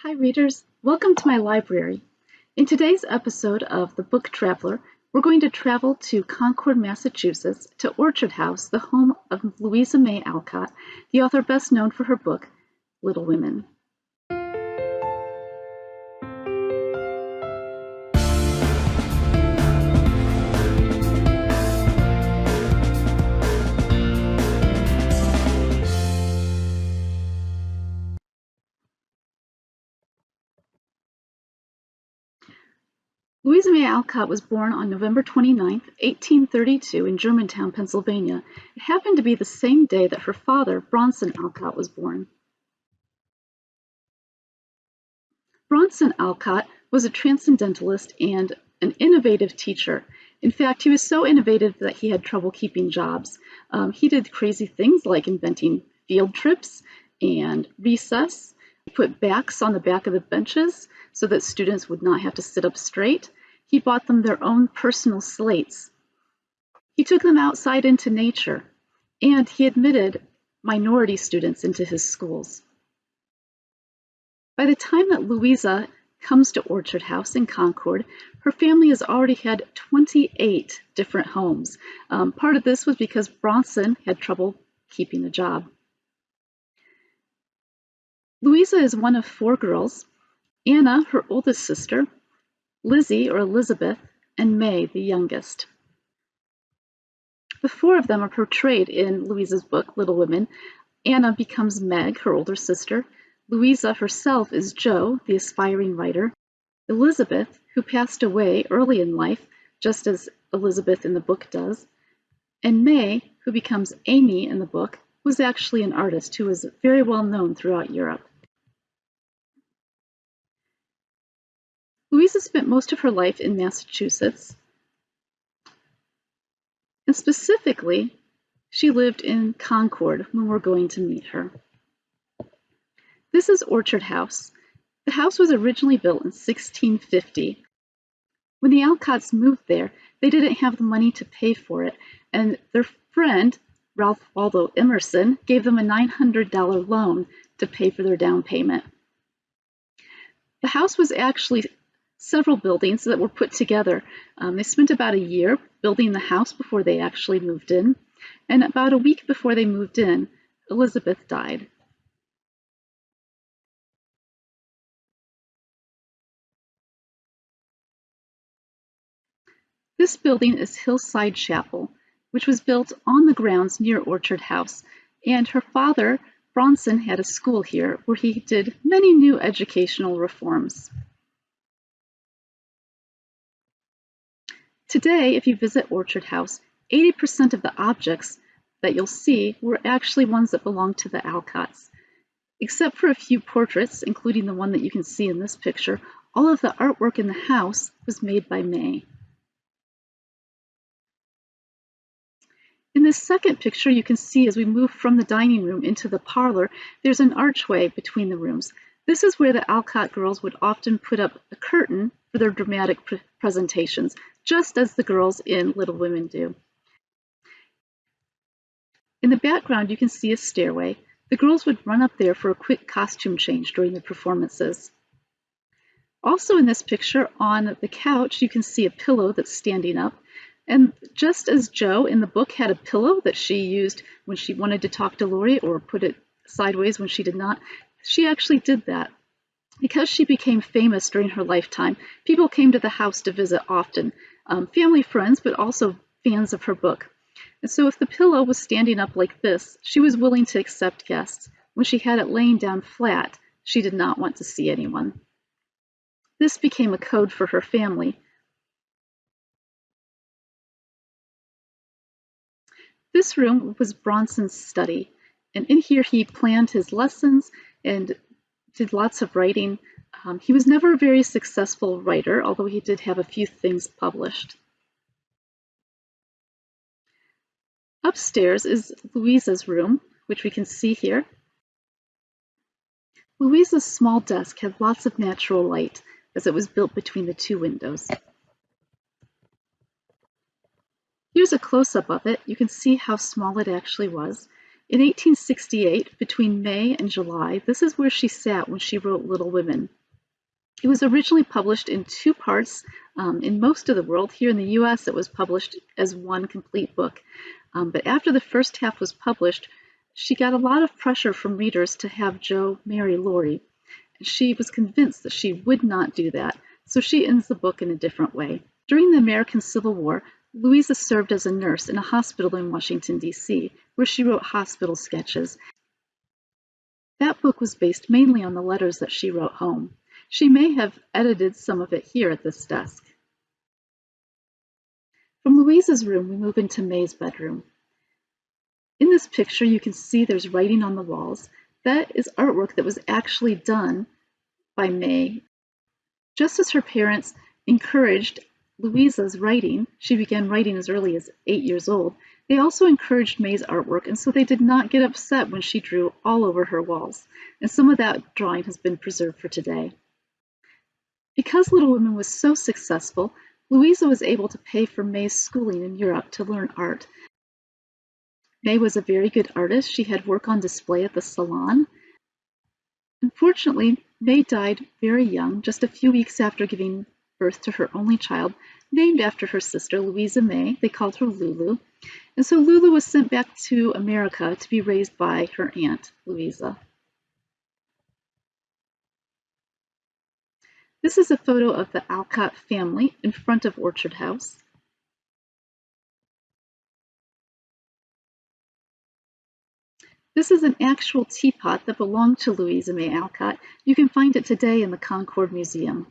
Hi readers, welcome to my library. In today's episode of The Book Traveler, we're going to travel to Concord, Massachusetts to Orchard House, the home of Louisa May Alcott, the author best known for her book, Little Women. Louisa May Alcott was born on November 29, 1832 in Germantown, Pennsylvania. It happened to be the same day that her father, Bronson Alcott, was born. Bronson Alcott was a transcendentalist and an innovative teacher. In fact, he was so innovative that he had trouble keeping jobs. He did crazy things like inventing field trips and recess. He put backs on the back of the benches so that students would not have to sit up straight. He bought them their own personal slates. He took them outside into nature, and he admitted minority students into his schools. By the time that Louisa comes to Orchard House in Concord, her family has already had 28 different homes. Part of this was because Bronson had trouble keeping a job. Louisa is one of 4 girls: Anna, her oldest sister, Lizzie or Elizabeth, and May, the youngest. The 4 of them are portrayed in Louisa's book, Little Women. Anna becomes Meg, her older sister. Louisa herself is Jo, the aspiring writer. Elizabeth, who passed away early in life, just as Elizabeth in the book does. And May, who becomes Amy in the book, was actually an artist who was very well known throughout Europe. Louisa spent most of her life in Massachusetts, and specifically, she lived in Concord when we're going to meet her. This is Orchard House. The house was originally built in 1650. When the Alcotts moved there, they didn't have the money to pay for it, and their friend, Ralph Waldo Emerson, gave them a $900 loan to pay for their down payment. The house was actually several buildings that were put together. They spent about a year building the house before they actually moved in, and about a week before they moved in, Elizabeth died. This building is Hillside Chapel, which was built on the grounds near Orchard House, and her father, Bronson, had a school here where he did many new educational reforms. Today, if you visit Orchard House, 80% of the objects that you'll see were actually ones that belonged to the Alcotts. Except for a few portraits, including the one that you can see in this picture, all of the artwork in the house was made by May. In this second picture, you can see as we move from the dining room into the parlor, there's an archway between the rooms. This is where the Alcott girls would often put up a curtain for their dramatic presentations, just as the girls in Little Women do. In the background, you can see a stairway. The girls would run up there for a quick costume change during the performances. Also in this picture, on the couch, you can see a pillow that's standing up. And just as Jo in the book had a pillow that she used when she wanted to talk to Laurie or put it sideways when she did not, she actually did that. Because she became famous during her lifetime, people came to the house to visit often, family friends, but also fans of her book. And so if the pillow was standing up like this, she was willing to accept guests. When she had it laying down flat, she did not want to see anyone. This became a code for her family. This room was Bronson's study, and in here he planned his lessons and did lots of writing. He was never a very successful writer, although he did have a few things published. Upstairs is Louisa's room, which we can see here. Louisa's small desk had lots of natural light as it was built between the 2 windows. Here's a close-up of it. You can see how small it actually was. In 1868, between May and July, this is where she sat when she wrote Little Women. It was originally published in two parts in most of the world. Here in the US, it was published as one complete book. But after the first half was published, she got a lot of pressure from readers to have Jo marry Laurie. She was convinced that she would not do that, so she ends the book in a different way. During the American Civil War, Louisa served as a nurse in a hospital in Washington, D.C., where she wrote hospital sketches. That book was based mainly on the letters that she wrote home. She may have edited some of it here at this desk. From Louisa's room, we move into May's bedroom. In this picture, you can see there's writing on the walls. That is artwork that was actually done by May. Just as her parents encouraged Louisa's writing, she began writing as early as 8 years old, they also encouraged May's artwork, and so they did not get upset when she drew all over her walls. And some of that drawing has been preserved for today. Because Little Women was so successful, Louisa was able to pay for May's schooling in Europe to learn art. May was a very good artist. She had work on display at the salon. Unfortunately, May died very young, just a few weeks after giving birth to her only child, named after her sister, Louisa May. They called her Lulu. And so Lulu was sent back to America to be raised by her aunt, Louisa. This is a photo of the Alcott family in front of Orchard House. This is an actual teapot that belonged to Louisa May Alcott. You can find it today in the Concord Museum.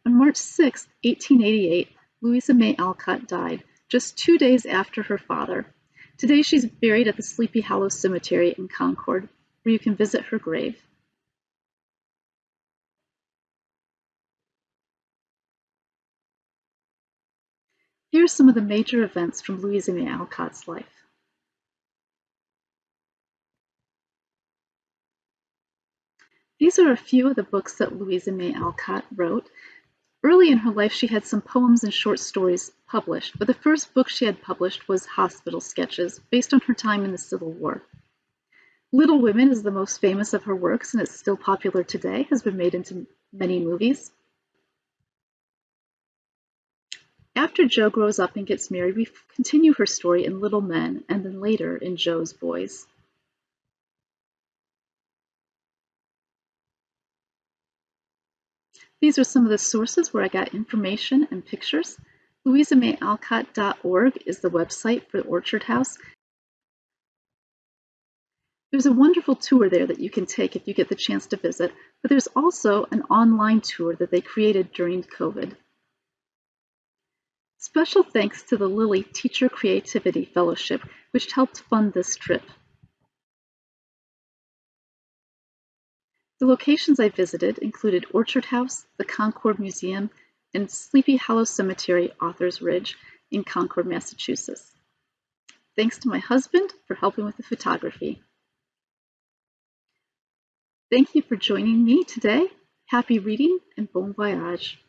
On March 6, 1888, Louisa May Alcott died, just 2 days after her father. Today she's buried at the Sleepy Hollow Cemetery in Concord, where you can visit her grave. Here are some of the major events from Louisa May Alcott's life. These are a few of the books that Louisa May Alcott wrote. Early in her life, she had some poems and short stories published, but the first book she had published was Hospital Sketches, based on her time in the Civil War. Little Women is the most famous of her works, and it's still popular today, has been made into many movies. After Jo grows up and gets married, we continue her story in Little Men, and then later in Jo's Boys. These are some of the sources where I got information and pictures. LouisaMayAlcott.org is the website for the Orchard House. There's a wonderful tour there that you can take if you get the chance to visit, but there's also an online tour that they created during COVID. Special thanks to the Lilly Teacher Creativity Fellowship, which helped fund this trip. The locations I visited included Orchard House, the Concord Museum, and Sleepy Hollow Cemetery, Authors Ridge in Concord, Massachusetts. Thanks to my husband for helping with the photography. Thank you for joining me today. Happy reading and bon voyage.